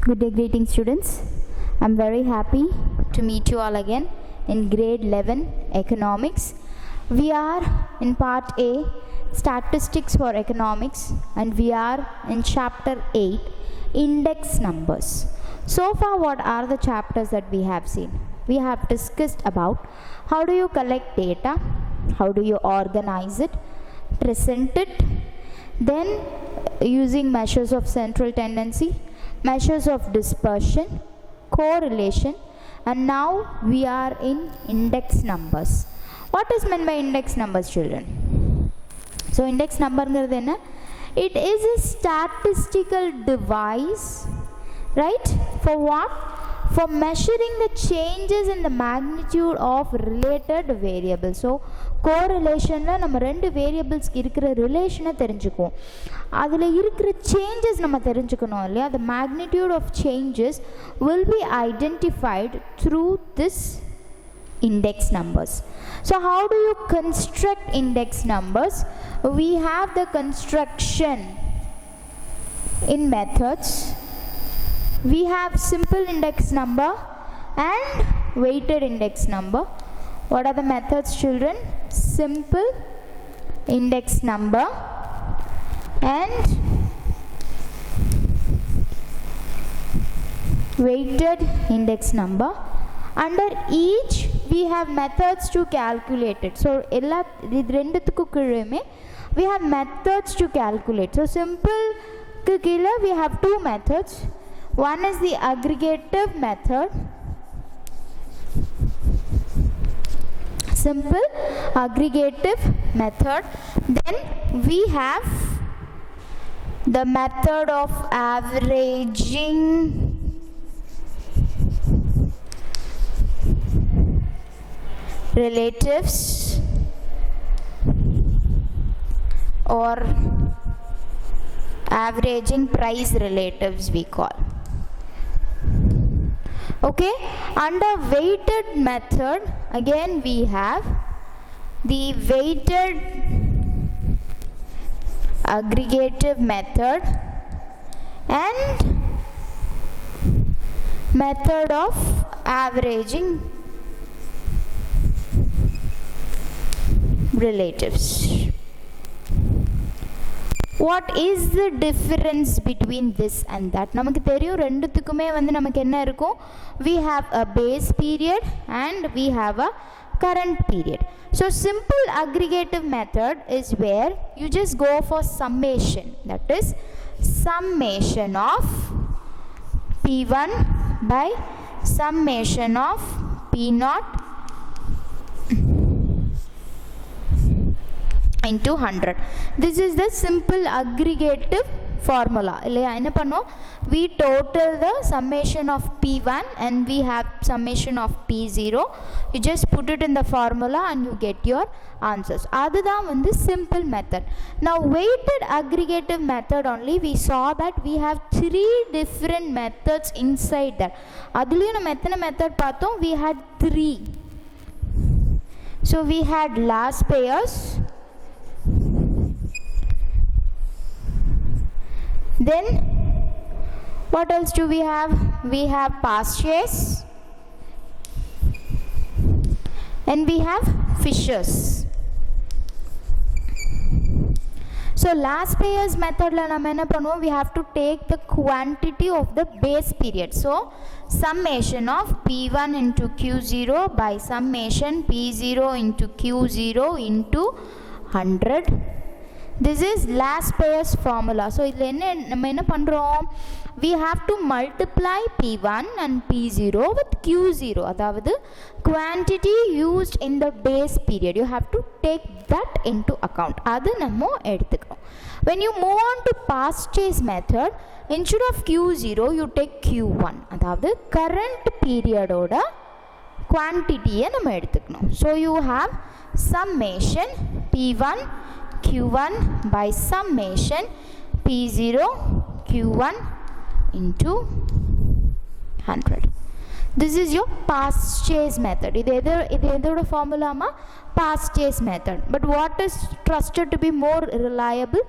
Good day, greetings students. I'm very happy to meet you all again in grade 11 economics. We are in part A, statistics for economics, and we are in chapter 8, index numbers. So far, what are the chapters that we have seen? We have discussed about how do you collect data, how do you organize it, present it, then using measures of central tendency, measures of dispersion, correlation, and now we are in index numbers. What is meant by index numbers, children? So index number, it is a statistical device, right? For what? For measuring the changes in the magnitude of related variables. So correlation la நம்ம ரெண்டு variables இருக்கிற ரிலேஷனை தெரிஞ்சுக்குவோம். அதில் இருக்கிற changes நம்ம தெரிஞ்சுக்கணும் இல்லையா? The magnitude of changes will be identified through this index numbers. So how do you construct index numbers? We have the construction in methods. We have simple index number and weighted index number. What are the methods, children? Simple index number and weighted index number. Under each we have methods to calculate it. So we have methods to calculate. So simple we have two methods. One is the aggregative method, simple aggregative method. Then we have the method of averaging relatives or averaging price relatives we call. Okay, under weighted method again we have the weighted aggregative method and method of averaging relatives. What is the difference between this and that? நமக்கு தெரியும் ரெண்டுத்துக்குமே நமக்கு என்ன இருக்கும்? We have a base period and we have a current period. So simple aggregative method is where you just go for summation. That is summation of P1 by summation of P0 into 100. This is the simple aggregative formula. We total the summation of P1 and we have summation of P0. You just put it in the formula and you get your answers. That's the simple method. Now weighted aggregative method only, we saw that we have three different methods inside that. Method we had three. So we had last payers, then what else do we have? We have past years and we have fishers. So last payers method we have to take the quantity of the base period. So summation of P1 into Q0 by summation P0 into Q0 into 100. This is last payers formula. So we have to multiply P1 and P0 with Q0. That quantity used in the base period. You have to take that into account. When you move on to past years method, instead of Q0 you take Q1. That current period oda quantity. So you have summation P1 Q1 by summation P0 Q1 into 100. This is your past chase method. இது எதோட ஃபார்முலாமா? past chase method. But what is trusted to be more reliable?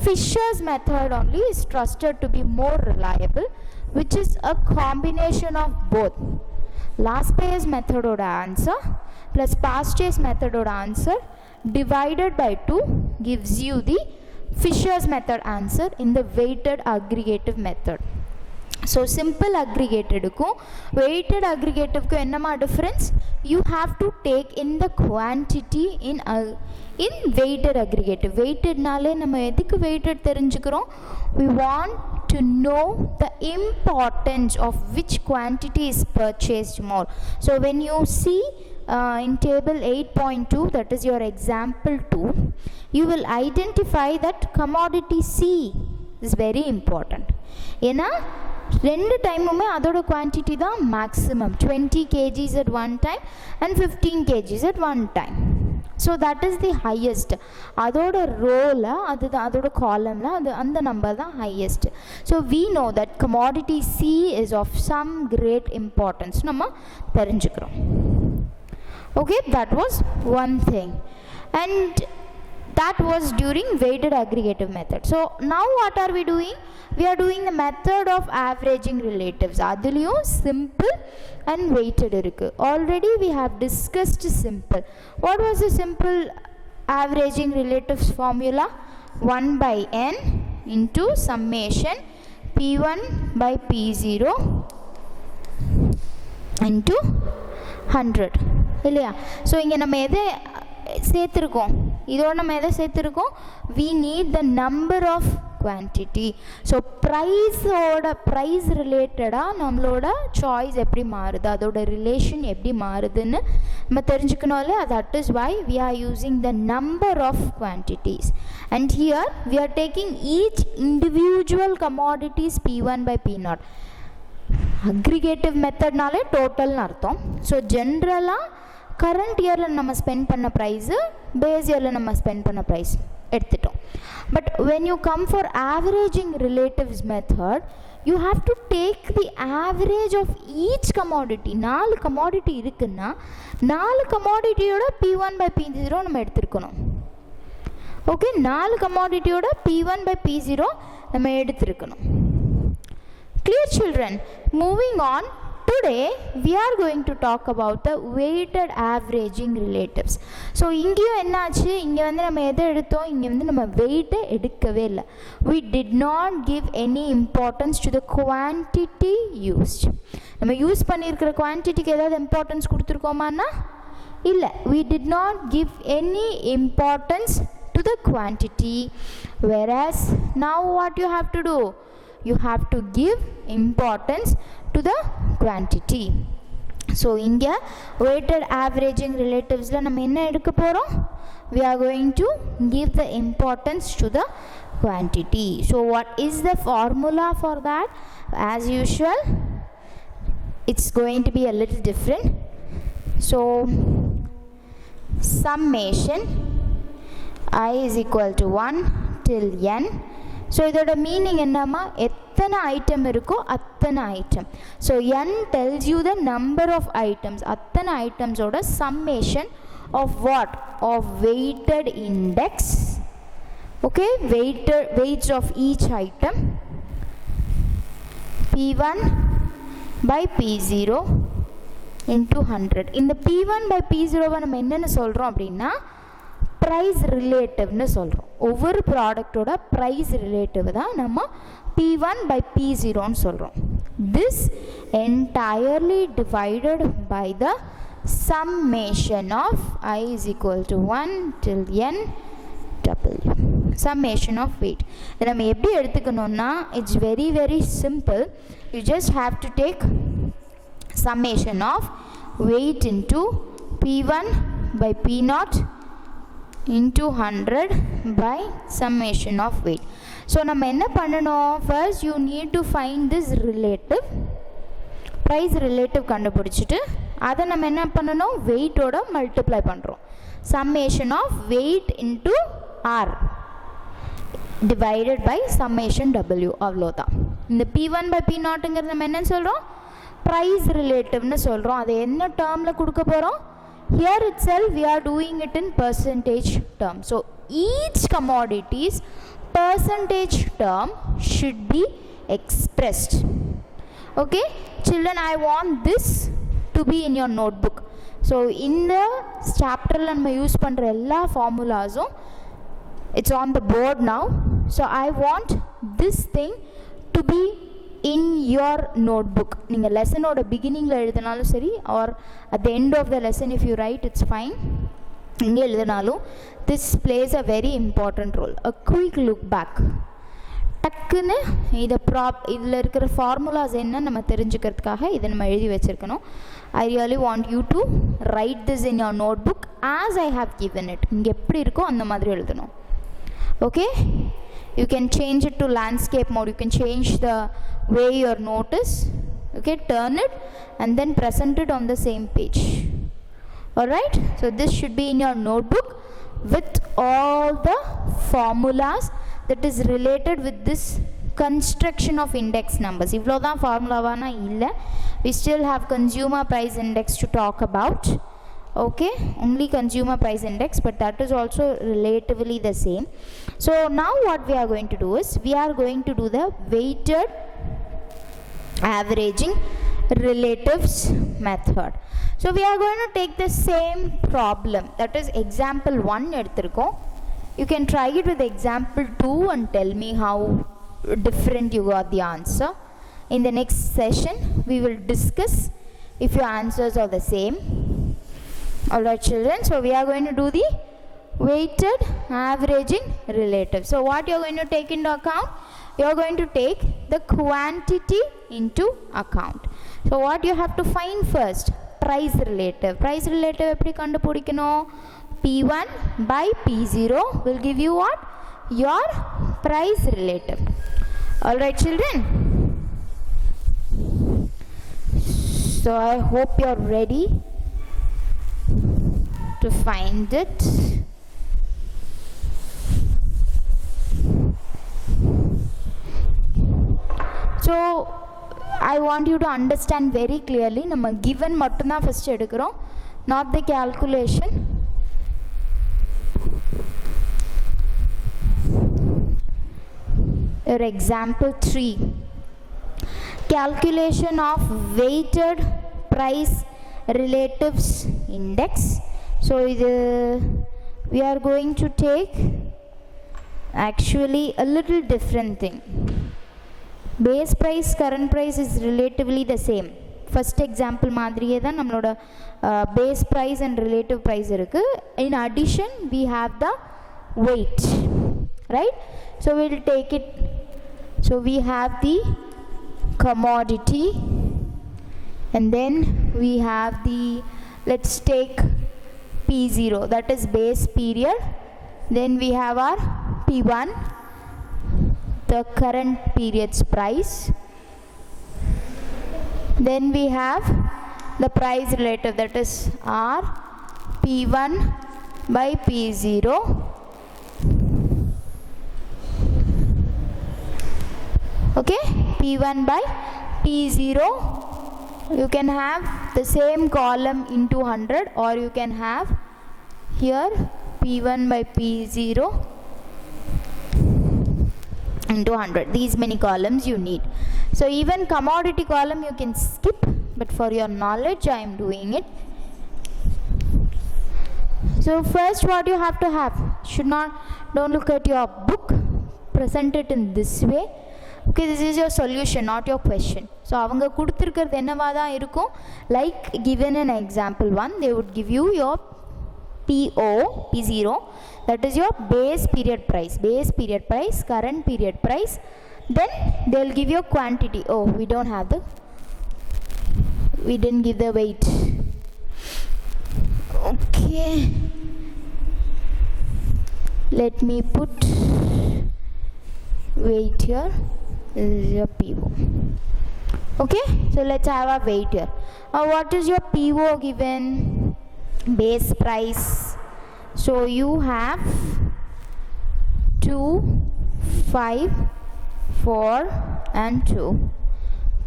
Fisher's method only is trusted to be more reliable, which is a combination of both. Last payers method oda answer plus past chase method oda answer divided by 2 gives you the Fisher's method answer in the weighted aggregative method. So simple aggregated ku weighted aggregative ku enna difference? You have to take in the quantity in weighted aggregative. Weighted nale nama edhukku weighted therinjikrom? We want to know the importance of which quantity is purchased more. So when you see in table 8.2, that is your example 2, you will identify that commodity C is very important. ஏன்னா ரெண்டு டைமுமே அதோட quantity தான் maximum 20 kgs at one time and 15 kgs at one time. So that is the highest. அதோட ரோல அதோட காலம்ல அந்த number தான் highest. So we know that commodity C is of some great importance. நம்ம தெரிஞ்சுக்கிறோம். Okay, that was one thing, and that was during weighted aggregative method. So now what are we doing? We are doing the method of averaging relatives. Adiliyum simple and weighted irukku. Already we have discussed simple. What was the simple averaging relatives formula? 1 by n into summation p1 by p0 into 100 இல்லையா? So இங்கே நம்ம எதை சேர்த்துருக்கோம்? இதோட நம்ம எதை சேர்த்துருக்கோம்? we need the number of quantity. So price ரிலேட்டடாக நம்மளோட சாய்ஸ் எப்படி மாறுது, அதோட ரிலேஷன் எப்படி மாறுதுன்னு நம்ம தெரிஞ்சுக்கணும்ல. that is why we are using the number of quantities, and here we are taking each individual commodities p1 by p0. Aggregative மெத்தட்னாலே டோட்டல்னு அர்த்தம். ஸோ ஜென்ரலாக கரண்ட் இயரில் நம்ம ஸ்பெண்ட் பண்ண ப்ரைஸு பேஸ் இயரில் நம்ம ஸ்பெண்ட் பண்ண ப்ரைஸ் எடுத்துட்டோம். But when you come for averaging relatives method, you have to take the average of each commodity. 4 commodity இருக்குன்னா 4 கமாடிட்டியோட p1 by p0 நம்ம எடுத்துருக்கணும். ஓகே, 4 கமாடிட்டியோட p1 by p0 நம்ம எடுத்துருக்கணும். Clear children? Moving on, today we are going to talk about the weighted averaging relatives. So இங்கேயும் என்னாச்சு, இங்கே வந்து நம்ம எதை எடுத்தோம்? இங்கே வந்து நம்ம வெயிட்டை எடுக்கவே இல்லை. We did not give any importance to the quantity used. நம்ம யூஸ் பண்ணியிருக்கிற குவான்டிட்டிக்கு ஏதாவது இம்பார்ட்டன்ஸ் கொடுத்துருக்கோமான்னா இல்லை. We did not give any importance to the quantity, whereas now what you have to do? You have to give importance to the quantity. So inga weighted averaging relatives la நம்ம என்ன எடுக்க போறோம்? We are going to give the importance to the quantity. So what is the formula for that? As usual, it's going to be a little different. So summation I is equal to 1 till n. So இதோட meaning என்னம்மா? எத்தனை item இருக்கோ அத்தனை item. So n tells you the number of items. அத்தனை ஐட்டம்ஸோட summation of what? Of weighted index. Okay, weights of each item p1 by p0 into 100. இந்த p1 by p0வை நம்ம என்னென்னு சொல்கிறோம் அப்படின்னா ப்ரைஸ் ரிலேட்டிவ்னு சொல்கிறோம். ஒவ்வொரு ப்ராடக்டோட ப்ரைஸ் ரிலேட்டிவ் தான் நம்ம p1 by p0ன்னு சொல்கிறோம். This entirely divided by the summation of I is equal to 1 till n w. Summation of weight. இதை நம்ம எப்படி எடுத்துக்கணும்னா it's very very simple. You just have to take summation of weight into p1 by p0 into 100 by summation of weight. So நம்ம என்ன பண்ணணும்? First you need to find this relative, price relative கண்டுபிடிச்சிட்டு அதை நம்ம என்ன பண்ணணும்? வெயிட்டோட multiply பண்ணுறோம். summation of weight into r divided by summation w. அவ்வளோதான். இந்த p1 by p0ங்கிறது நம்ம என்ன சொல்கிறோம்? price relative னு சொல்றோம். அது என்ன termல கொடுக்க போறோம்? Here itself we are doing it in percentage term. So each commodity's percentage term should be expressed. Okay children, I want this to be in your notebook. So in the chapter la நம்ம use பண்ற எல்லா ஃபார்முலாஸும் it's on the board now. So I want this thing to be in your notebook. நீங்க லெசனோட பிகினிங்ல எழுதினாலும் சரி or at the end of the lesson if you write it's fine. இங்க எழுதினாலும் this plays a very important role. A quick look back. டக்குன்னு இதில் இருக்கிற formulas என்ன நம்ம தெரிஞ்சுக்கிறதுக்காக இதை நம்ம எழுதி வச்சுருக்கணும். I really want you to write this in your notebook as I have given it. இங்கே எப்படி இருக்கோ அந்த மாதிரி எழுதணும். Okay, you can change it to landscape mode. You can change the way your note is. Okay, turn it and then present it on the same page. Alright, so this should be in your notebook with all the formulas that is related with this construction of index numbers. இவ்வளோதான் ஃபார்முலாவானா இல்லை, we still have consumer price index to talk about. Okay, only consumer price index, but that is also relatively the same. So now what we are going to do is we are going to do the weighted averaging relatives method. So we are going to take the same problem, that is example 1 எடுத்திருக்கோம். You can try it with example 2 and tell me how different you got the answer. In the next session we will discuss if your answers are the same. Alright children, so we are going to do the weighted averaging relative. So what you are going to take into account? You are going to take the quantity into account. So what you have to find first? Price relative. Price relative எப்படி கண்டுபிடிக்கணும்? P1 by P0 will give you what? Your price relative. Alright children, so I hope you are ready to find it. So I want you to understand very clearly, நம்ம given மட்டும்தான் first எடுக்கிறோம், not the calculation. Your example 3, calculation of weighted price relatives index. So we are going to take actually a little different thing. Base price, current price is relatively the same. First example மாதிரியே தான் நம்மளோட base price and relative price இருக்கு. In addition we have the weight, right? So we will take it. So we have the commodity and then we have the, let's take P0, that is base period. Then we have our P1, the current period's price. Then we have the price relative, that is R P1 by P0. Okay, P1 by P0. You can have the same column into 100 or you can have here P1 by P0 into 100. These many columns you need. So even commodity column you can skip, but for your knowledge I am doing it. So first what you have to have, don't look at your book, present it in this way. Okay, this is your solution, not your question. So அவங்க கொடுத்திருக்கிறது என்னவா தான் இருக்கும், like given in example 1 they would give you your P0, that is your base period price, current period price. Then they will give you quantity. Oh, we didn't give the weight. Okay, let me put weight here. This is your PO. Okay, so let's have a weight here. What is your PO given? Base price. So you have 2, 5, 4 and 2.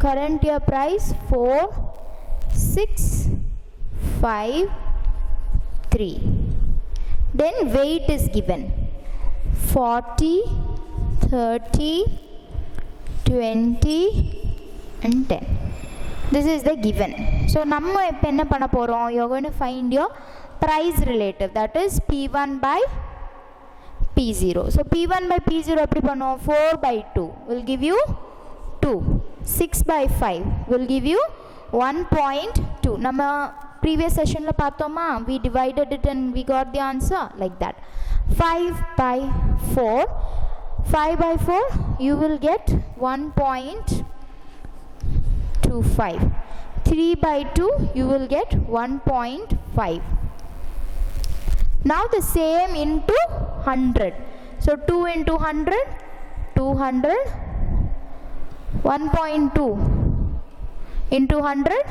current year price 4653. Then weight is given 40, 30, 20 and 10. This is the given. So நம்ம இப்போ என்ன பண்ண போறோம்? You are going to find your price relative, that is P1 by P0. So P1 by P0 எப்படி பண்ணுவோம்? 4 by 2 will give you 2. 6 by 5 will give you 1.2. நம்ம previous sessionல பார்த்தோமா? We divided it and we got the answer like that. 5 by 4. 5 by 4 you will get 1.25. 3 by 2 you will get 1.5. Now the same into 100. So 2 into 100, 200. 1.2 into 100,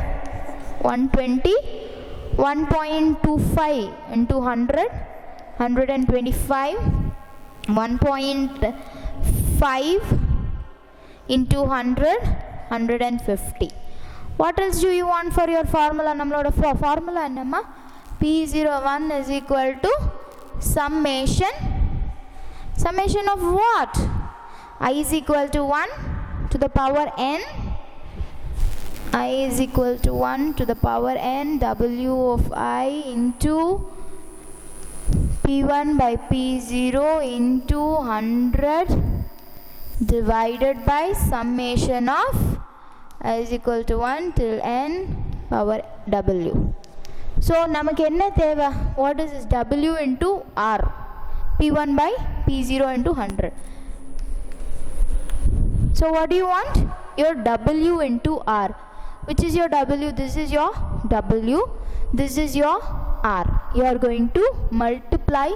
120. 1.25 into 100, 125. 1.5 into 100, 150. What else do you want for your formula? நம்மளோட formula என்னம்மா? P01 is equal to summation of what? I is equal to 1 to the power n. I is equal to 1 to the power n W of I into P1 by P0 into 100 divided by summation of I is equal to 1 till n power W. So நமக்கு என்ன தேவை? What is this? W into R. P1 by P0 into 100. So what do you want? Your W into R. Which is your W? This is your W. This is your R. You are going to multiply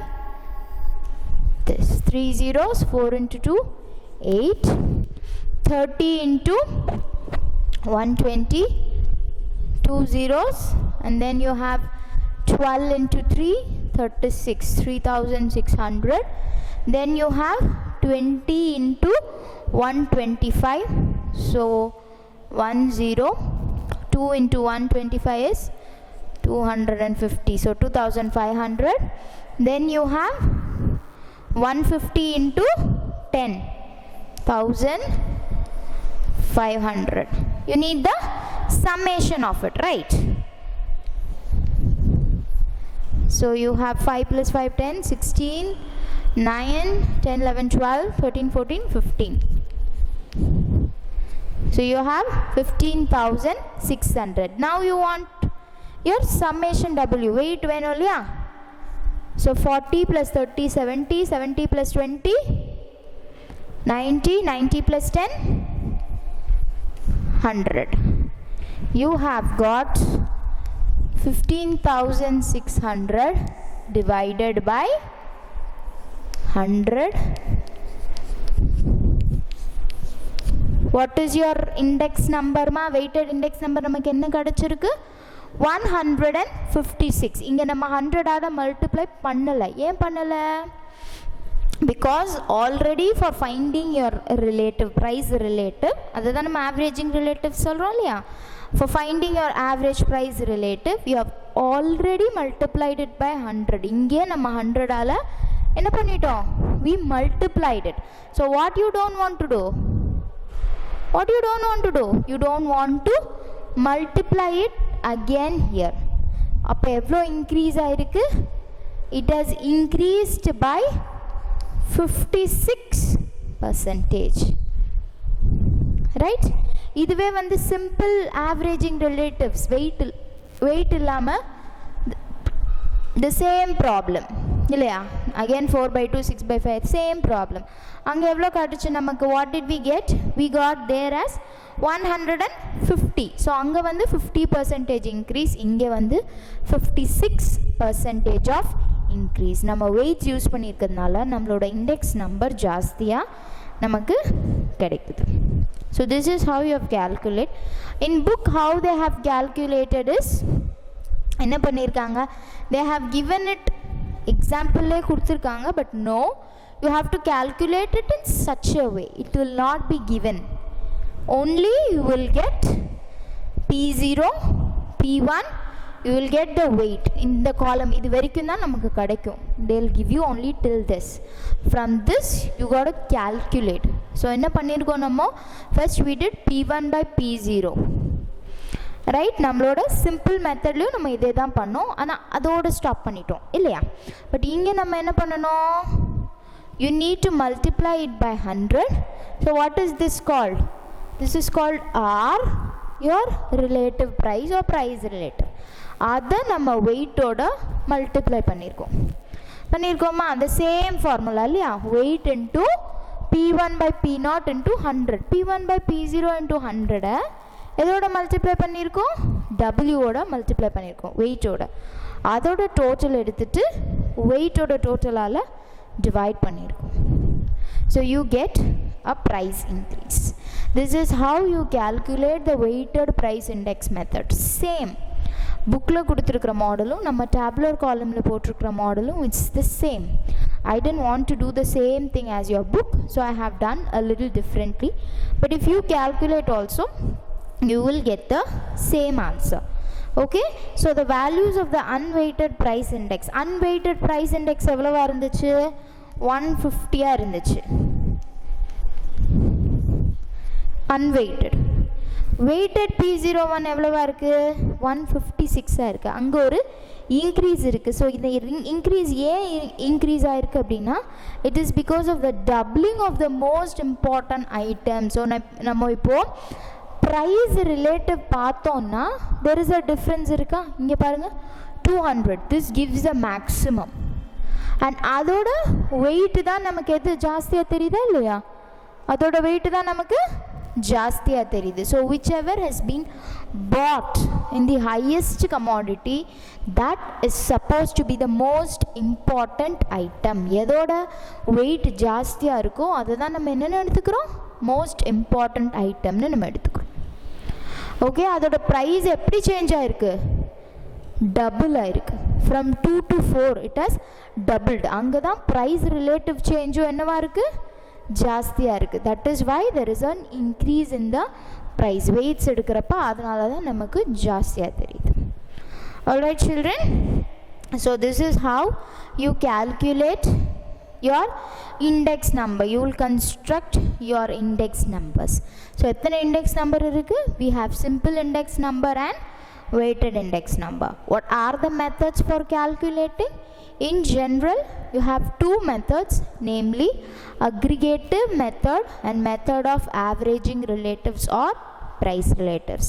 this. 3 zeros, 4 into 2, 8. 30 into 120, 2 zeros. And then you have 12 into 3, 36, 3600. Then you have 20 into 125. So 1 0. 2 into 125 is 250. So 2500. Then you have 150 into 10. 1500. You need the summation of it, right? So you have 5 plus 5, 10, 16, 9, 10, 11, 12, 13, 14, 15. So you have 15,600. Now you want your summation W. Weight venoliya. So 40 plus 30, 70, 70 plus 20, 90, 90 plus 10, 100. You have got 15,600 divided by 100. What is your index number ma? Weighted index number நமக்கு என்ன கிடைச்சிருக்கு? 156. இங்க நம்ம 100 ஆல multiply பண்ணல. ஏன் பண்ணல? Because already for finding your relative, price relative, அதுதான் நம்ம averaging relative சொல்றோம் இல்லையா? For finding your average price relative, you have already multiplied it by 100. இங்கே நம்ம 100 ஆல என்ன பண்ணிட்டோம்? We multiplied it. So what you don't want to do? What you don't want to do? You don't want to multiply it again here. அப்ப எவ்வளோ increase ஆயிருக்கு? It has increased by 56%. Right? இதுவே வந்து simple averaging relatives, weight இல்லாம the same problem இல்லையா? Again 4 by 2, 6 by 5, same problem. அங்க எவ்வளோ காட்டுச்சு நமக்கு? What did we get? We got there as 150. So அங்க வந்து 50% increase, இங்க வந்து 56% of increase. நம்ம weights யூஸ் பண்ணியிருக்கிறதுனால நம்மளோட index number ஜாஸ்தியா நமக்கு கிடைக்குது. So this is how you have calculate. In book how they have calculated is என்ன பண்ணியிருக்காங்க? They have given it example கொடுத்துருக்காங்க, but no, you have to calculate it in such a way. It will not be given. only you will get P0, P1, you will get the weight in the column. இது வரைக்கும் தான் நமக்கு கிடைக்கும். They'll give you only till this. From this you got to calculate. So என்ன பண்ணிருக்கோம் நம்ம? First we did P1 by P0. Right? நம்மளோட simple மெத்தட்லயும் நம்ம இதே தான் பண்ணோம். ஆனா அதோட ஸ்டாப் பண்ணிட்டோம் இல்லையா? பட் இங்க நம்ம என்ன பண்ணணும்? You need to multiply it by 100. So what is this called? This is called R, your relative price or price relative. அதை நம்ம வெயிட்டோட மல்டிப்ளை பண்ணியிருக்கோமா? அந்த சேம் ஃபார்முலா இல்லையா? Wait into P1 by P0 into 100. P1 by P0 into 100 எதோட multiply பண்ணியிருக்கோம்? டபிள்யூவோட multiply பண்ணியிருக்கோம், வெயிட்டோட. அதோட total எடுத்துட்டு வெயிட்டோட டோட்டலால் divide பண்ணியிருக்கோம். So you get a price increase. This is how you calculate the weighted price index method. Same புக்கில் கொடுத்துருக்கிற மாடலும் நம்ம டேப்லர் காலமில் போட்டிருக்கிற மாடலும் it's the same. I didn't want to do the same thing as your book, so I have done a little differently. But if you calculate also, you will get the same answer. Okay, so the values of the unweighted price index. Unweighted price index எவ்வளவா இருந்துச்சு? 150 இருந்துச்சு. Unweighted. Weighted P01 எவ்வளவா இருக்கு? 156 இருக்கு. அங்க ஒரு increase இருக்கு. So இந்த இன்க்ரீஸ் ஏன் இன்க்ரீஸ் ஆயிருக்கு அப்படின்னா, it is because of the doubling of the most important item. So நம்ம இப்போ ப்ரைஸ் ரிலேட்டிவ் பார்த்தோம்னா தெர் இஸ் அ டிஃப்ரென்ஸ் இருக்கா? இங்கே பாருங்க, 200. This gives a maximum. And அதோட வெயிட் தான் நமக்கு எது ஜாஸ்தியாக தெரியுதா இல்லையா? அதோட வெயிட் தான் நமக்கு ஜாஸ்தியாக தெரியுது. So whichever has been put in the highest commodity, that is suppose to be the most important item. எதோட வெயிட் ஜாஸ்தியாக இருக்கோ அதை தான் நம்ம என்னென்னு எடுத்துக்கிறோம்? மோஸ்ட் இம்பார்ட்டண்ட் ஐட்டம்னு நம்ம எடுத்துக்கிறோம். ஓகே, அதோட ப்ரைஸ் எப்படி சேஞ்ச் ஆகிருக்கு? டபுள் ஆயிருக்கு. From 2 to 4 it has doubled. அங்கே தான் ப்ரைஸ் ரிலேட்டிவ் சேஞ்சும் என்னவா இருக்குது? ஜாஸ்தியாக இருக்குது. That is why there is an increase in the price. Weights எடுக்கிறப்ப அதனால தான் நமக்கு ஜாஸ்தியாக தெரியுது. Alright children, so this is how you calculate your index number. You will construct your index numbers. So எத்தனை index number இருக்கு? We have simple index number and weighted index number. What are the methods for calculating? In general, you have two methods, namely aggregative method and method of averaging relatives or price relatives.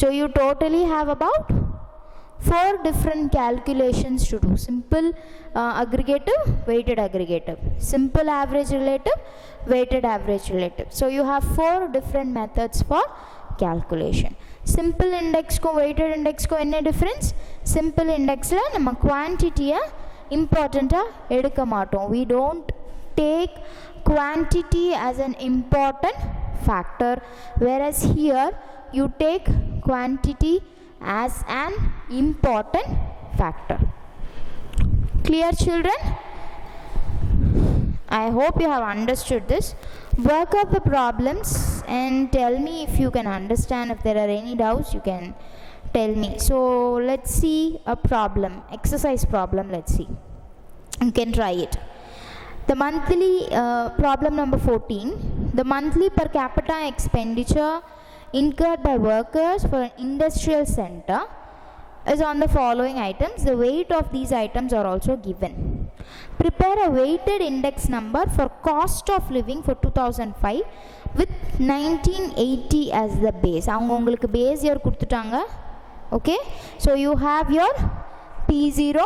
So you totally have about 4 different calculations to do. Simple aggregative, weighted aggregative, simple average relative, weighted average relative. So you have 4 different methods for calculation. Simple index ko weighted index ko enna difference? Simple index la nama quantity important edukka maatom. We don't take quantity as an important factor, whereas here you take quantity as an important factor. Clear children? I hope you have understood this. Work out the problems and tell me if you can understand. If there are any doubts, you can tell me. So let's see a problem, exercise problem. Let's see, you can try it. The monthly problem number 14, the monthly per capita expenditure incurred by workers for an industrial center is on the following items. The weight of these items are also given. Prepare a weighted index number for cost of living for 2005 with 1980 as the base. அவங்க உங்களுக்கு base year கொடுத்துட்டாங்க. Okay, so you have your P0,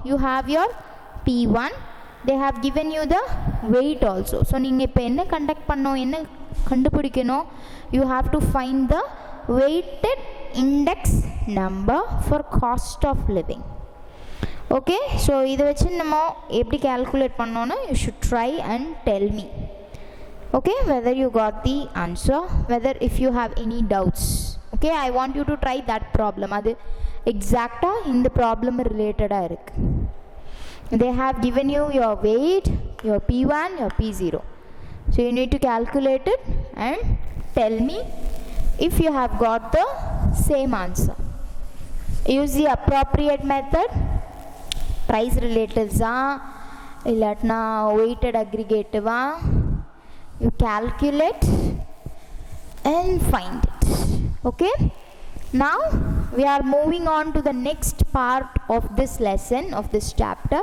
you have your P1, they have given you the weight also. So நீங்கள் இப்போ என்ன conduct பண்ணோம், என்ன கண்டுபிடிக்கணும்? You have to find the weighted index number for cost of living. Okay, so இதை வச்சு நம்ம எப்படி calculate பண்ணோன்னு you should try and tell me. Okay, whether you got the answer, whether if you have any doubts. Okay, I want you to try that problem. அது exactly இந்த problem related இருக்கு. They have given you your weight, your P1, your P0. So you need to calculate it and tell me if you have got the same answer. Use the appropriate method. Price relatives illatna weighted aggregative you calculate and find it. Okay, now we are moving on to the next part of this lesson, of this chapter,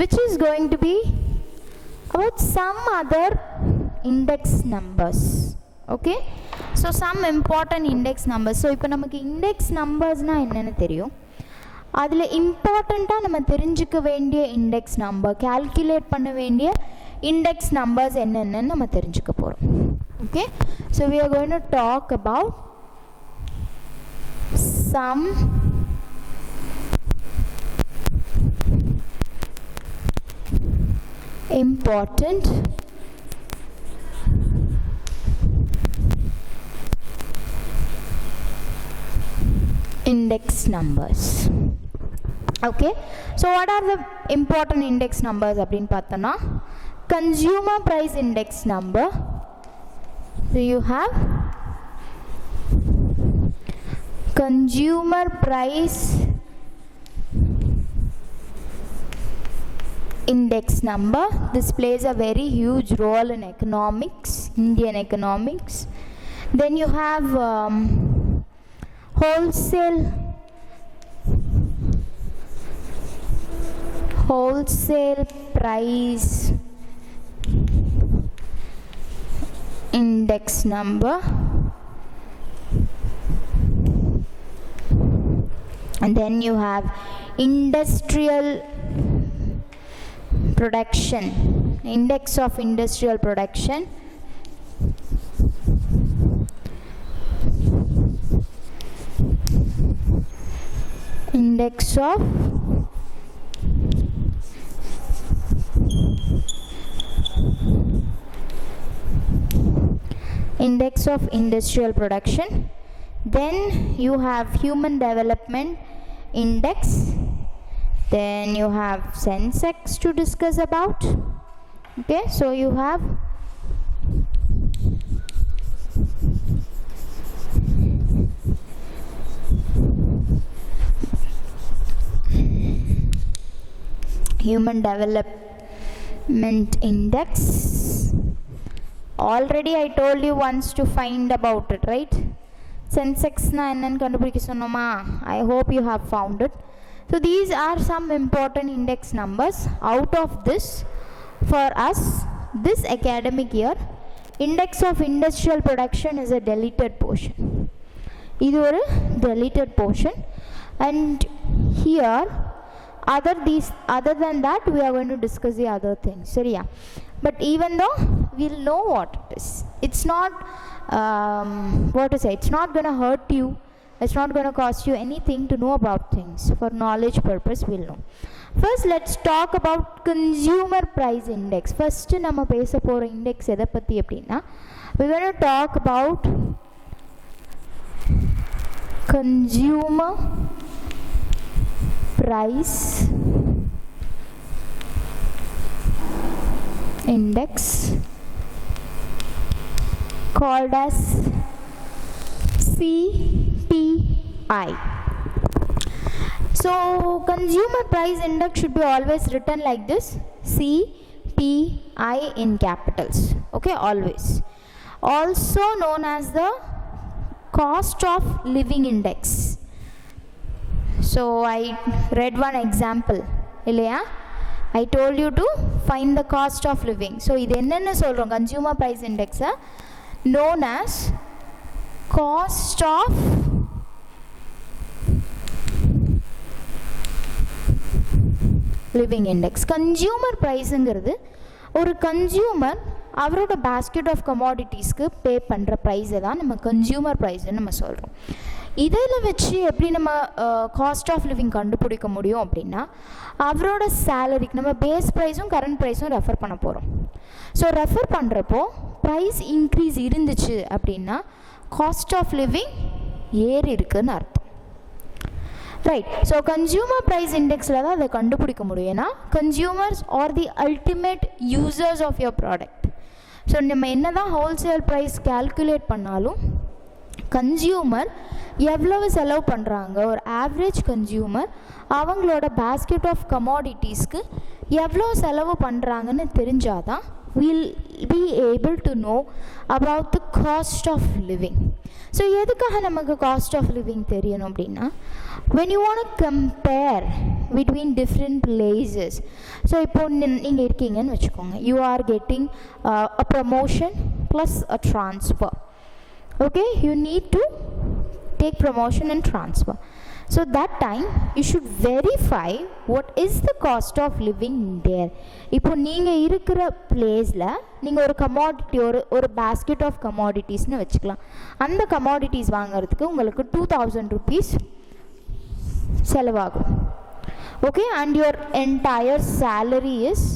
which is going to be about some other index numbers. Okay, so some important index numbers. So ipo namakku index numbers na enna theriyum, adile important நம்ம தெரிஞ்சிக்க வேண்டிய index number, calculate பண்ண வேண்டிய index numbers என்னென்னு நம்ம தெரிஞ்சுக்க போறோம். Okay, so we are going to talk about some important index numbers. Okay, so what are the important index numbers அப்படினு பார்த்தோம்னா, consumer price index number. So you have consumer price index number. This plays a very huge role in economics, Indian economics. Then you have wholesale price index number, and then you have industrial production, index of industrial production, index of industrial production. Then you have human development index. Then you have Sensex to discuss about. Okay, so you have human development index. Already I told you once to find about it, right? Sensex na ennan kandupidikka sonnoma. I hope you have found it. So these are some important index numbers. Out of this, for us this academic year, index of industrial production is a deleted portion. Idu oru deleted portion, and here other than that we are going to discuss the other things. Seriya, but even though we'll know what it is, it's not it's not going to hurt you, it's not going to cost you anything to know about things. For knowledge purpose we'll know. First let's talk about consumer price index. First nama pesa pora index edha patti appadina, we're going to talk about consumer price index, called as CPI. So consumer price index should be always written like this, CPI in capitals. Okay, always. Also known as the cost of living index. So I read one example illaya, I told you to find the cost of living. So idu enna solrom, consumer price index known as cost of living index. Consumer price ங்கிறது ஒரு consumer அவரோட basket of commoditiesக்கு பே பண்ணுற ப்ரைஸை தான் நம்ம consumer ப்ரைஸ்ன்னு நம்ம சொல்கிறோம். இதில் வச்சு எப்படி நம்ம காஸ்ட் ஆஃப் லிவிங் கண்டுபிடிக்க முடியும் அப்படின்னா, அவரோட சேலரிக்கு நம்ம பேஸ் ப்ரைஸும் கரண்ட் ப்ரைஸும் ரெஃபர் பண்ண போகிறோம். ஸோ ரெஃபர் பண்ணுறப்போ ப்ரைஸ் இன்க்ரீஸ் இருந்துச்சு அப்படின்னா காஸ்ட் ஆஃப் லிவிங் ஏறி இருக்குதுன்னு அர்த்தம். ரைட். ஸோ கன்சியூமர் ப்ரைஸ் இண்டெக்ஸில் தான் அதை கண்டுபிடிக்க முடியும். ஏன்னா consumers are the ultimate users of your product. So நம்ம என்ன தான் ஹோல்சேல் ப்ரைஸ் கேல்குலேட் பண்ணாலும் கன்சியூமர் எவ்வளவு செலவு பண்ணுறாங்க, ஒரு ஆவரேஜ் கன்சியூமர் அவங்களோட பேஸ்கெட் ஆஃப் கமாடிட்டிஸ்க்கு எவ்வளோ செலவு பண்ணுறாங்கன்னு தெரிஞ்சாதான் we'll be able to know about the cost of living. So எதுக்காக நமக்கு காஸ்ட் ஆஃப் லிவிங் தெரியணும் அப்படின்னா, when you want to compare between different places, so இப்போ நீங்கள் இருக்கீங்கன்னு வச்சுக்கோங்க, you are getting a promotion plus a transfer. Okay, you need to take promotion and transfer. So that time you should verify what is the cost of living there. இப்போ நீங்கள் இருக்கிற பிளேஸில் நீங்கள் ஒரு கமாடிட்டி ஒரு பேஸ்கெட் ஆஃப் கமாடிட்டிஸ்னு வச்சுக்கலாம். அந்த commodities வாங்கிறதுக்கு உங்களுக்கு 2000 rupees செலவாகும். Okay, and your entire salary is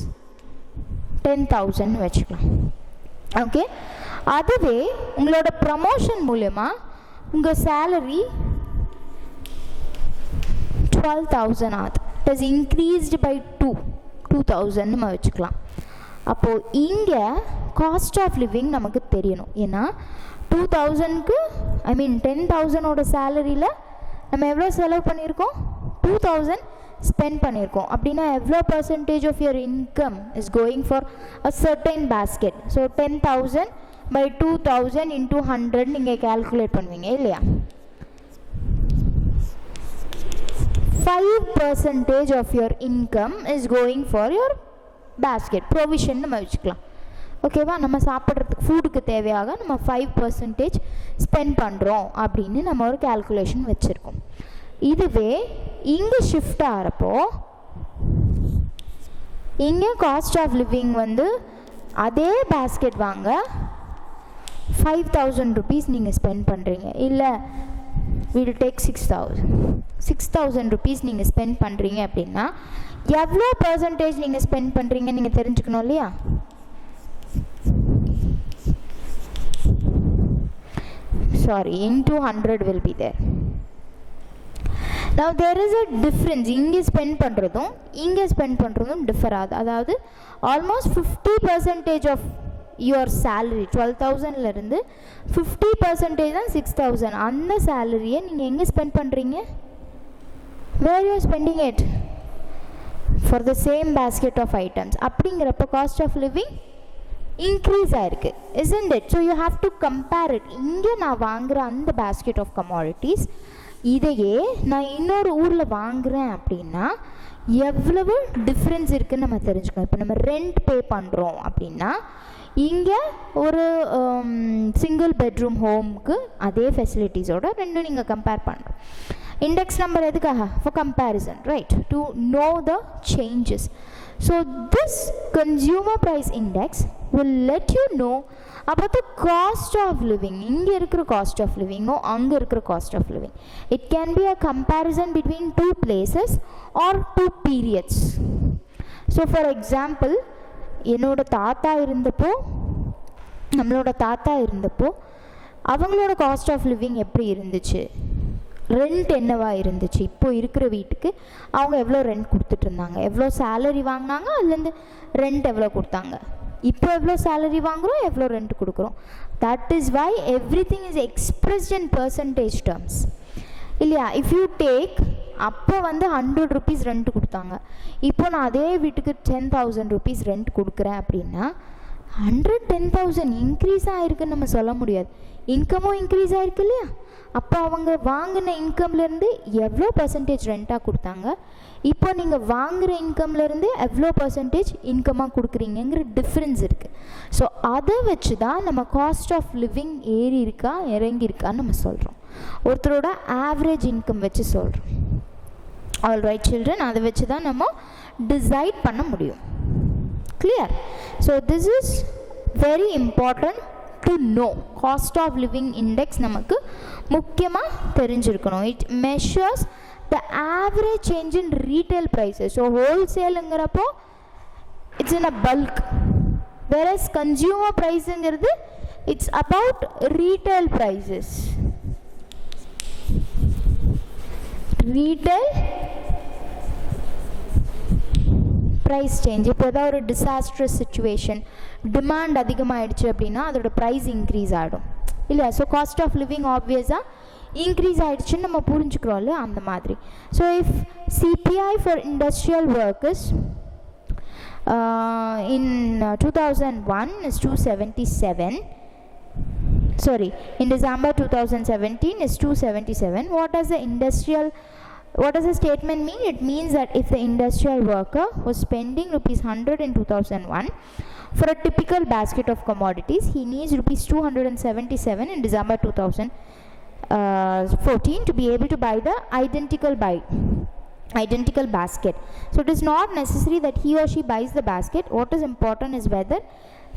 10,000 வச்சுக்கலாம். ஓகே, அதுவே உங்களோட ப்ரமோஷன் மூலமா உங்கள் சேலரி 12,000 ஆகுது. இட் இஸ் இன்க்ரீஸ்டு பை 2,000 நம்ம வச்சுக்கலாம். அப்போது இங்கே காஸ்ட் ஆஃப் லிவிங் நமக்கு தெரியணும். ஏன்னா 2,000க்கு 10,000ஓட சேலரியில் நம்ம எவ்வளோ செலவு பண்ணியிருக்கோம், 2,000 ஸ்பெண்ட் பண்ணியிருக்கோம். அப்படின்னா எவ்வளோ percentage of your income is going for a certain basket. So 10,000 by 2,000 into 100 நீங்கள் கேல்குலேட் பண்ணுவீங்க இல்லையா. 5% of your income is going for your basket provision நம்ம வச்சுக்கலாம். ஓகேவா, நம்ம சாப்பிட்றதுக்கு ஃபுட்டுக்கு தேவையாக நம்ம 5% ஸ்பெண்ட் பண்ணுறோம் அப்படின்னு நம்ம ஒரு கேல்குலேஷன் வச்சுருக்கோம். இதுவே இங்கே ஷிஃப்ட் ஆகிறப்போ இங்கே காஸ்ட் ஆஃப் லிவிங் வந்து அதே பேஸ்கெட் வாங்க 5,000 rupees நீங்கள் ஸ்பெண்ட் பண்ணுறீங்க, இல்லை we'll take 6,000 rupees நீங்கள் ஸ்பெண்ட் பண்ணுறீங்க அப்படின்னா எவ்வளோ பர்சன்டேஜ் நீங்கள் ஸ்பெண்ட் பண்ணுறீங்க நீங்கள் தெரிஞ்சுக்கணும் இல்லையா. Sorry, into 100 will be there. Now there is a difference. இங்கே ஸ்பெண்ட் பண்ணுறதும் இங்கே ஸ்பெண்ட் பண்ணுறதும் டிஃபர் ஆகுது. அதாவது ஆல்மோஸ்ட் 50% ஆஃப் யுவர் சேலரி 12,000லேருந்து 50% தான் 6,000. அந்த சேலரியை நீங்கள் எங்கே ஸ்பெண்ட் பண்ணுறீங்க, where you are spending it for the same basket of items. அப்படிங்கிறப்ப காஸ்ட் ஆஃப் லிவிங் இன்க்ரீஸ் ஆகிருக்கு, isn't it? So you have to compare it. இங்கே நான் வாங்குகிற அந்த பேஸ்கெட் ஆஃப் கமாடிட்டிஸ் இதையே நான் இன்னொரு ஊரில் வாங்குகிறேன் அப்படின்னா எவ்வளவு டிஃப்ரென்ஸ் இருக்குதுன்னு நம்ம தெரிஞ்சுக்கணும். இப்போ நம்ம ரெண்ட் பே பண்ணுறோம் அப்படின்னா இங்கே ஒரு சிங்கிள் பெட்ரூம் ஹோமுக்கு அதே ஃபெசிலிட்டிஸோட ரெண்டும் நீங்கள் கம்பேர் பண்ணுறோம். இண்டெக்ஸ் நம்பர் எதுக்காக, for comparison, right, to know the changes. So this consumer price index will let you know about the cost of living. இங்கே இருக்கிற காஸ்ட் ஆஃப் லிவிங்கோ அங்கே இருக்கிற cost of living. It can be a comparison between 2 places or 2 periods. So for example, நம்மளோட தாத்தா இருந்தப்போ அவங்களோட cost of living எப்படி இருந்துச்சு, ரெண்ட் என்னவா இருந்துச்சு, இப்போ இருக்கிற வீட்டுக்கு அவங்க எவ்வளோ ரெண்ட் கொடுத்துட்டு இருந்தாங்க, எவ்வளோ சேலரி வாங்கினாங்க, அதுலேருந்து ரெண்ட் எவ்வளோ கொடுத்தாங்க, இப்போ எவ்வளோ சேலரி வாங்குகிறோம், எவ்வளோ ரெண்ட் கொடுக்குறோம். That is why everything is expressed in percentage terms இல்லையா. இஃப் யூ டேக், அப்போ வந்து 100 rupees ரெண்ட் கொடுத்தாங்க, இப்போ நான் அதே வீட்டுக்கு 10,000 rupees ரெண்ட் கொடுக்குறேன் அப்படின்னா 110,000 இன்க்ரீஸ் ஆகிருக்குன்னு நம்ம சொல்ல முடியாது. இன்கமும் இன்க்ரீஸ் ஆகிருக்கு இல்லையா. அப்போ அவங்க வாங்கின இன்கம்லேருந்து எவ்வளோ பர்சன்டேஜ் ரெண்ட்டாக கொடுத்தாங்க, இப்போ நீங்கள் வாங்குகிற இன்கம்லேருந்து எவ்வளோ பர்சன்டேஜ் இன்கமாக கொடுக்குறீங்கிற டிஃப்ரென்ஸ் இருக்குது. ஸோ அதை வச்சு தான் நம்ம காஸ்ட் ஆஃப் லிவிங் ஏறி இருக்கா இறங்கியிருக்கான்னு நம்ம சொல்கிறோம். ஒருத்தரோட ஆவரேஜ் இன்கம் வச்சு சொல்கிறோம். ஆல் ரைட் சில்ட்ரன், அதை வச்சு தான் நம்ம டிசைட் பண்ண முடியும். Clear? So this is very important to know. Cost of living index நமக்கு முக்கியமாக தெரிஞ்சிருக்கணும். It measures the average change in retail prices. So ஹோல்சேலுங்கிறப்போ it's in a bulk, versus consumer ப்ரைஸுங்கிறது it's about retail prices. Retail price change. இப்போ ஏதாவது ஒரு disastrous situation, demand அதிகமாகிடுச்சு அப்படின்னா அதோட ப்ரைஸ் இன்க்ரீஸ் ஆகிடும் இல்லையா? ஸோ காஸ்ட் ஆஃப் லிவிங் ஆப்வியஸாக இன்க்ரீஸ் ஆகிடுச்சுன்னு நம்ம புரிஞ்சுக்கிறோம் இல்லையா, அந்த மாதிரி. So if CBI for industrial workers in 2001 is 277, sorry, in December 2017 is 277. What does the statement mean? It means that if the industrial worker was spending rupees 100 in 2001 for a typical basket of commodities, he needs rupees 277 in December 2014 to be able to buy the identical basket. So it is not necessary that he or she buys the basket. What is important is whether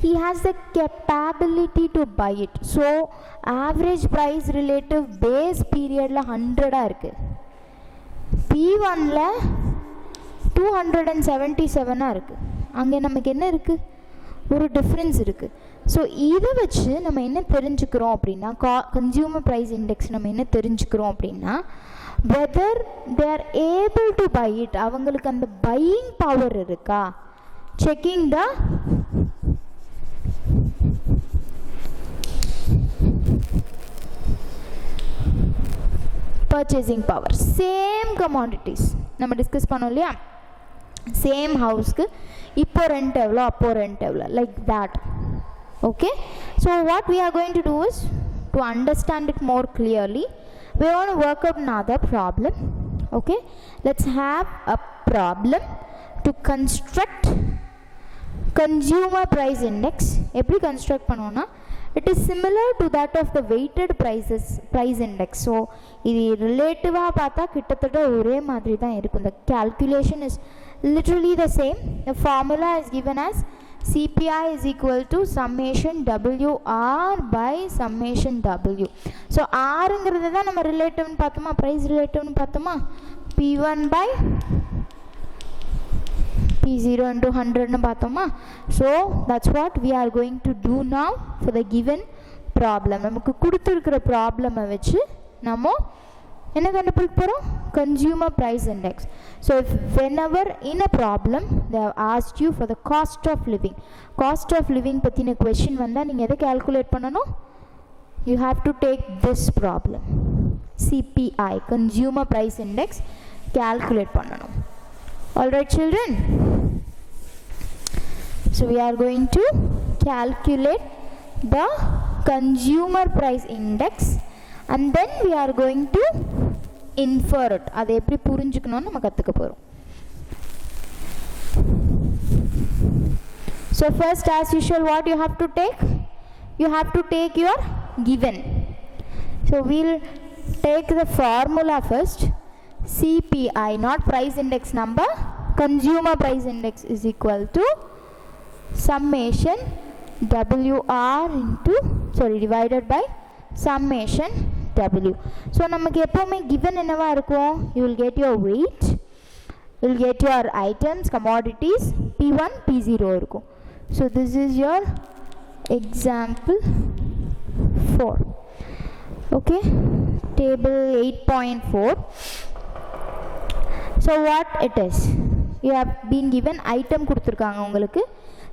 he has the capability to buy it. So average price relative base period la 100 இருக்கு, P1 ல 277 இருக்கு. அங்கே நமக்கு என்ன இருக்கு? ஒரு difference இருக்குது. So இதை வச்சு நம்ம என்ன தெரிஞ்சுக்கிறோம் அப்படின்னா, கன்சியூமர் ப்ரைஸ் இண்டெக்ஸ் நம்ம என்ன தெரிஞ்சுக்கிறோம் அப்படின்னா, whether they are able to buy it, அவங்களுக்கு அந்த பையிங் பவர் இருக்கா, checking the purchasing power. Same commodities நம்ம டிஸ்கஸ் பண்ணோம் இல்லையா, சேம் ஹவுஸ்க்கு இப்போ ரெண்ட் எவ்வளோ அப்போ ரெண்ட் எவ்வளோ, like that. Okay, so what we are going to do is to understand it more clearly, we want to work out another problem. Okay, let's have a problem to construct consumer price index. எப்படி construct பண்ணுவோம்னா, it is similar to that of the weighted price index. So இது ரிலேட்டிவாக பார்த்தா கிட்டத்தட்ட ஒரே மாதிரி தான் இருக்கும். The calculation is literally the same. The formula is given as CPI is equal to summation WR by summation W. So Rங்கிறது தான் நம்ம ரிலேட்டிவ்னு பார்த்தோமா, ப்ரைஸ் ரிலேட்டிவ்னு பார்த்தோமா, P1 by P0 into 100னு பார்த்தோமா. So that's what we are going to do now for the given problem. நமக்கு கொடுத்துருக்கிற ப்ராப்ளமை வச்சு நம்ம என்ன கண்டுபிடிக்க போகிறோம்? Consumer price index. So if whenever in a problem they have asked you for the cost of living, cost of living பற்றின question வந்தால் நீங்கள் எதை கால்குலேட் பண்ணணும்? You have to take this problem, CPI, consumer price index, calculate பண்ணணும். Alright children, so we are going to calculate the consumer price index and then we are going to infer it. அதை எப்படி புரிஞ்சுக்கணும்னு நம்ம கற்றுக்க போகிறோம். So first, as usual, what you have to take? You have to take your given. So we'll take the formula first. CPI, not price index number, consumer price index is equal to summation WR into, divided by summation W. So நமக்கு எப்பவுமே given என்னவா இருக்கும்? You will get your weight, you will get your items, commodities, P1, P0 இருக்கும். So this is your example 4. Okay, table 8.4. So what it is? You have been given item கொடுத்துருக்காங்க உங்களுக்கு.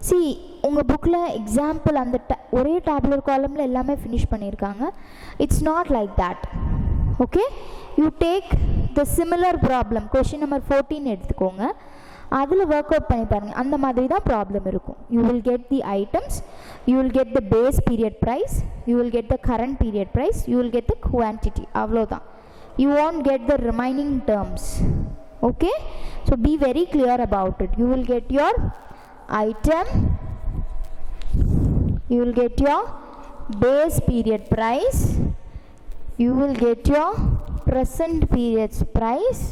See, உங்கள் புக்கில் example அந்த ஒரே tabular காலமில் எல்லாமே finish பண்ணியிருக்காங்க. It's not like that. Okay, you take the similar problem, question number 14 எடுத்துக்கோங்க, அதில் ஒர்க் அவுட் பண்ணி பாருங்கள். அந்த மாதிரி தான் ப்ராப்ளம் இருக்கும். You will get the items, you will get the base period price, you will get the current period price, you will get the quantity, அவ்வளோதான். You won't get the remaining terms. Okay, so be very clear about it. You will get your item, you will get your base period price, you will get your present period's price,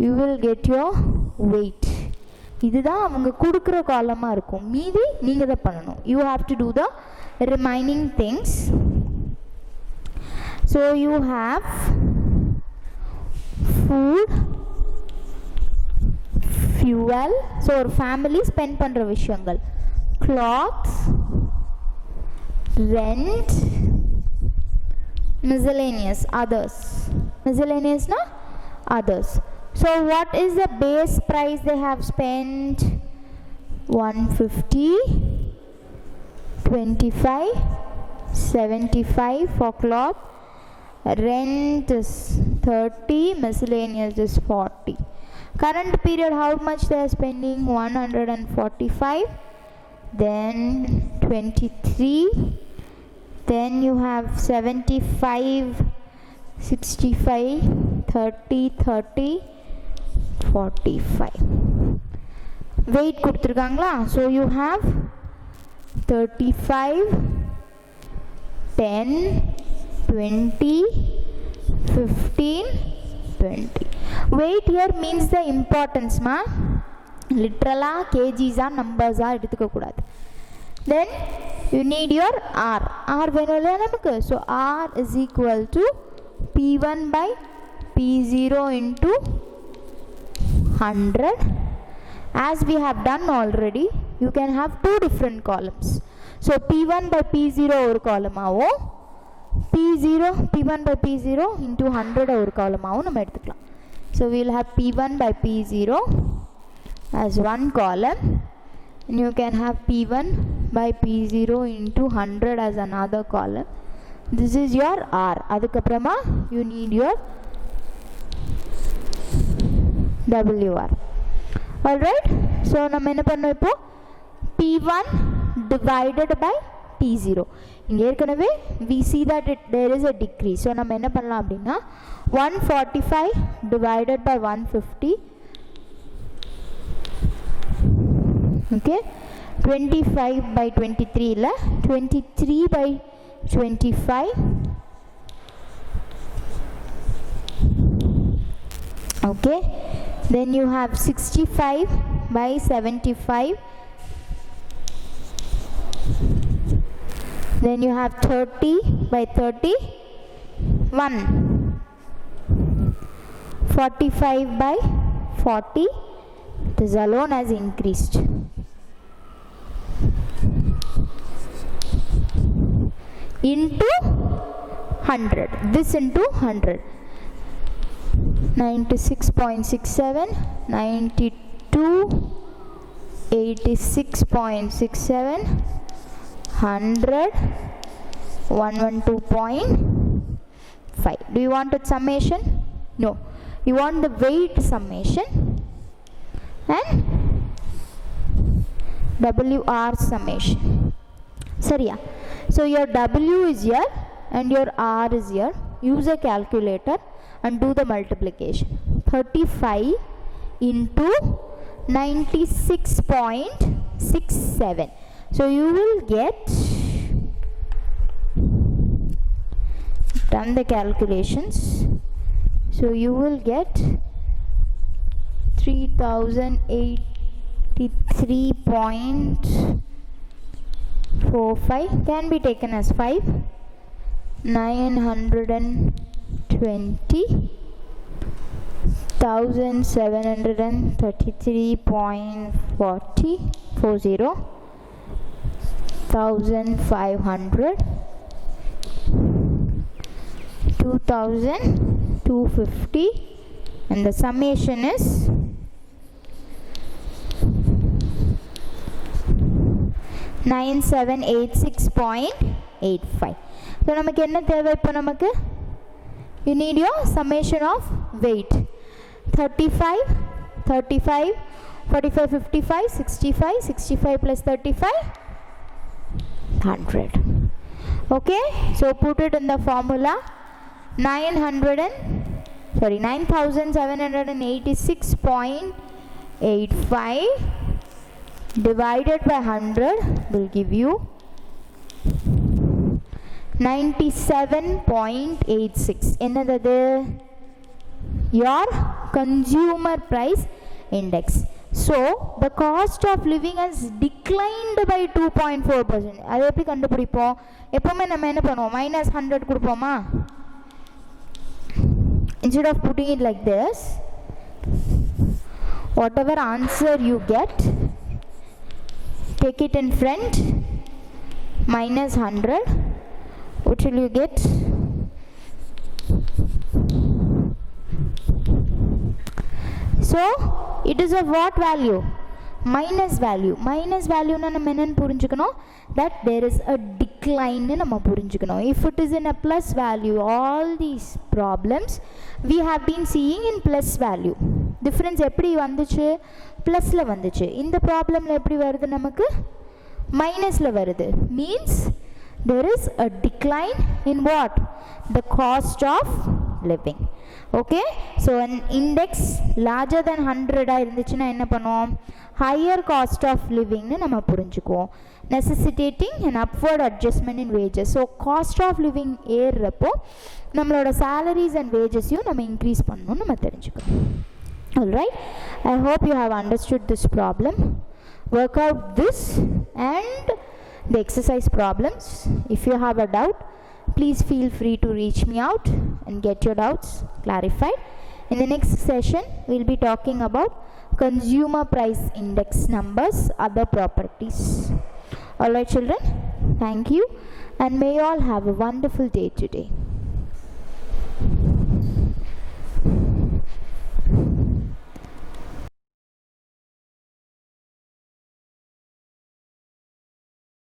you will get your weight. இதுதான் அவங்க கொடுக்குற காலமாக இருக்கும். மீதி நீங்கள் தான் பண்ணணும். You have to do the remaining things. So you have food, fuel, so ஒரு ஃபேமிலி ஸ்பெண்ட் பண்ணுற விஷயங்கள், clothes, rent, miscellaneous, others. Miscellaneous na others. So what is the base price they have spent? 150, 25, 75 for cloth, rent is 30, miscellaneous is 40. Current period, how much they are spending? 145, then 23, then you have 75, 65, 30, 30, 45. Weight கொடுத்திருக்காங்களா? So you have 35, 10, 20, 15, 20. Weight here means the importance ma. Literally kgs are numbers are எடுத்துக்க கூடாது. Then you need your R. R வேணும்ல நமக்கு. So R is equal to P1 by P0 into 100. As we have done already, you can have two different columns. So P1 by P0 ஒரு column ஆவும், P1 by P0 into 100 ஒரு column ஆவும் நம்ம எடுத்துக்கலாம். So we will have P1 by P0 as one column, and you can have P1 by P0 into 100 as another column. This is your R. அதுக்கப்புறமா you need your WR. Alright, so நம்ம என்ன பண்ணோம் இப்போ? P1 divided by P0. இங்க ஏற்கனவே we see that there is a decrease. So நம்ம என்ன பண்ணலாம் அப்படின்னா 145 divided by 150. Okay, 25 by 23 இல்ல 23 by 25. Okay, then you have 65 by 75. Then you have 30 by 31. 45 by 40. This alone has increased. Into 100. This into 100. 96.67, 92, 86.67, 100, 112.5. Do you want a summation? No. You want the weight summation and WR summation. Sariya. So your W is here and your R is here. Use a calculator and do the multiplication. 35 into 96.67. So you will get, done the calculations, so you will get 3083.45 can be taken as 5. 920, 1733.40, 1500, 2250, and the summation is 9786.85. So நமக்கு என்ன தேவை இப்போ நமக்கு? You need your summation of weight. 35, 35, 45, 55, 65, 65 plus 35, 100. Okay, so put it in the formula. 9786.85 divided by 100 will give you 97.86. என்னது? Your consumer price index. So the cost of living has declined by 2.4%. அது எப்படி கண்டுபிடிப்போம்? எப்பவுமே நம்ம என்ன பண்ணுவோம்? -100 கொடுப்போமா? Instead of putting it like this, whatever answer you get, take it in front, -100. What will you get? So it is of what value? Minus value. Minus value na நம்ம என்னன்னு புரிஞ்சுக்கணும், that there is a decline decline nu nama purinjikano. If it is in a plus value, all these problems we have been seeing in plus value. Difference eppadi vanduchu? Plus la vanduchu. இந்த ப்ராப்ளம்ல எப்படி வருது நமக்கு? மைனஸ்ல வருது. Means there is a decline in what? The cost of living. Okay, so an index larger than 100 இருந்துச்சுன்னா என்ன பண்ணுவோம்? Higher cost of living னு நம்ம புரிஞ்சுக்குவோம். Necessitating an upward adjustment in wages. So cost of living ஏறுறப்போ நம்மளோட salaries and wagesயும் நம்ம increase பண்ணணும் நம்ம தெரிஞ்சுக்கணும். Alright, I hope you have understood this problem. Work out this and the exercise problems. If you have a doubt, please feel free to reach me out and get your doubts clarified. In the next session, we'll be talking about consumer price index numbers, other properties. Alright children, thank you and may you all have a wonderful day today.